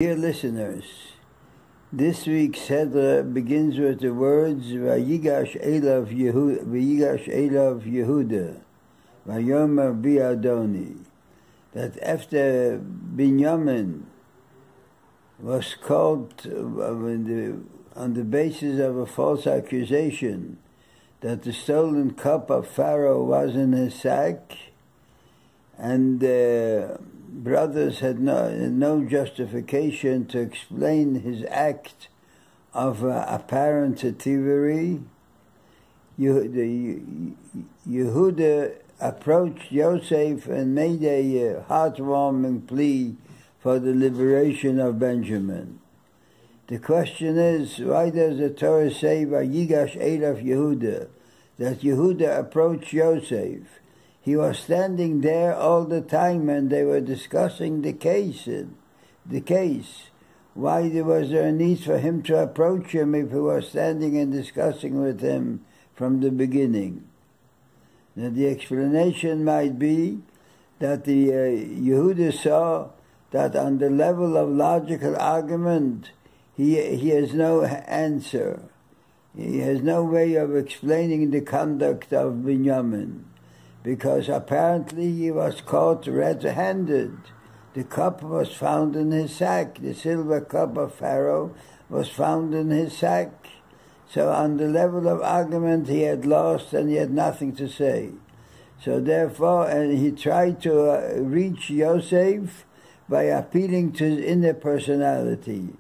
Dear listeners, this week's Hedra begins with the words Vayigash Elav Yehuda, Vayomer Bi'adoni, that after Binyamin was caught on the basis of a false accusation that the stolen cup of Pharaoh was in his sack, and brothers had no justification to explain his act of apparent thievery. Yehuda approached Yosef and made a heartwarming plea for the liberation of Benjamin. The question is, why does the Torah say Vayigash Elav Yehuda, that Yehuda approached Yosef? He was standing there all the time and they were discussing the case. Why was there a need for him to approach him if he was standing and discussing with him from the beginning? Now the explanation might be that the Yehuda saw that on the level of logical argument he has no answer. He has no way of explaining the conduct of Binyamin, because apparently he was caught red-handed. The cup was found in his sack. The silver cup of Pharaoh was found in his sack. So on the level of argument he had lost and he had nothing to say. So therefore, and he tried to reach Yosef by appealing to his inner personality.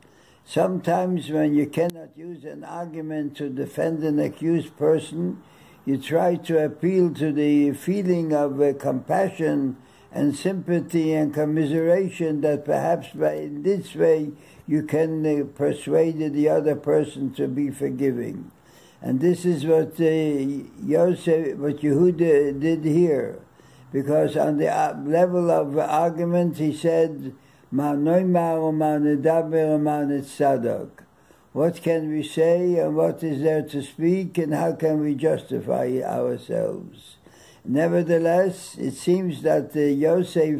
Sometimes when you cannot use an argument to defend an accused person, you try to appeal to the feeling of compassion and sympathy and commiseration that perhaps in this way you can persuade the other person to be forgiving. And this is what Yehuda did here. Because on the level of argument he said, Ma noimar ma nedaber ma netzadak. What can we say and what is there to speak and how can we justify ourselves? Nevertheless, it seems that Yehuda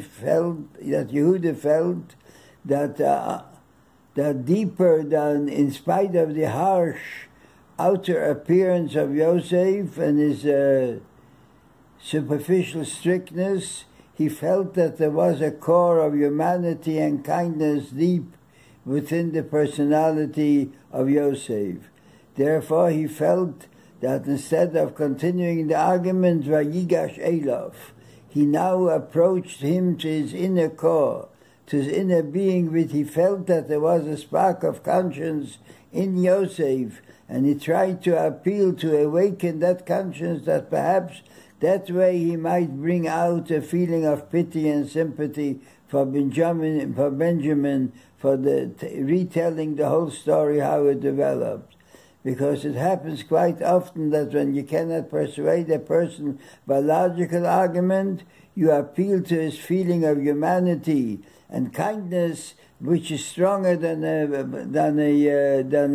felt that deeper than, in spite of the harsh outer appearance of Yosef and his superficial strictness, he felt that there was a core of humanity and kindness deep within the personality of Yosef. Therefore, he felt that instead of continuing the argument Vayigash Elav, he now approached him to his inner core, to his inner being, which he felt that there was a spark of conscience in Yosef, and he tried to appeal to awaken that conscience, that perhaps that way he might bring out a feeling of pity and sympathy for Benjamin, for the retelling the whole story, how it developed. Because it happens quite often that when you cannot persuade a person by logical argument, you appeal to his feeling of humanity and kindness, which is stronger than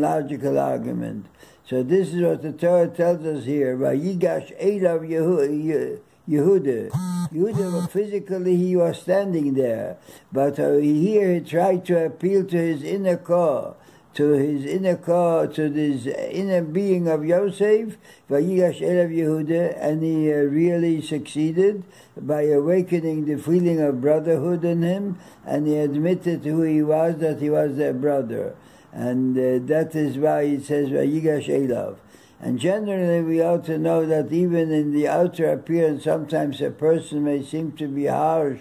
logical argument. So this is what the Torah tells us here. Vayigash Elav Yehuda. Yehuda, physically he was standing there, but here he tried to appeal to his inner core, to this inner being of Yosef, Vayigash Elav Yehuda, and he really succeeded by awakening the feeling of brotherhood in him, and he admitted who he was, that he was their brother. And that is why it says Vayigash Elav. And generally we ought to know that even in the outer appearance, sometimes a person may seem to be harsh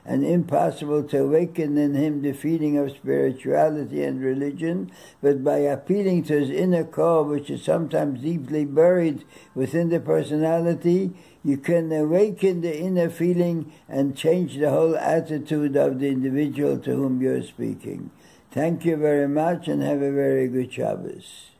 and impossible to awaken in him the feeling of spirituality and religion, but by appealing to his inner core, which is sometimes deeply buried within the personality, you can awaken the inner feeling and change the whole attitude of the individual to whom you're speaking. Thank you very much and have a very good Shabbos.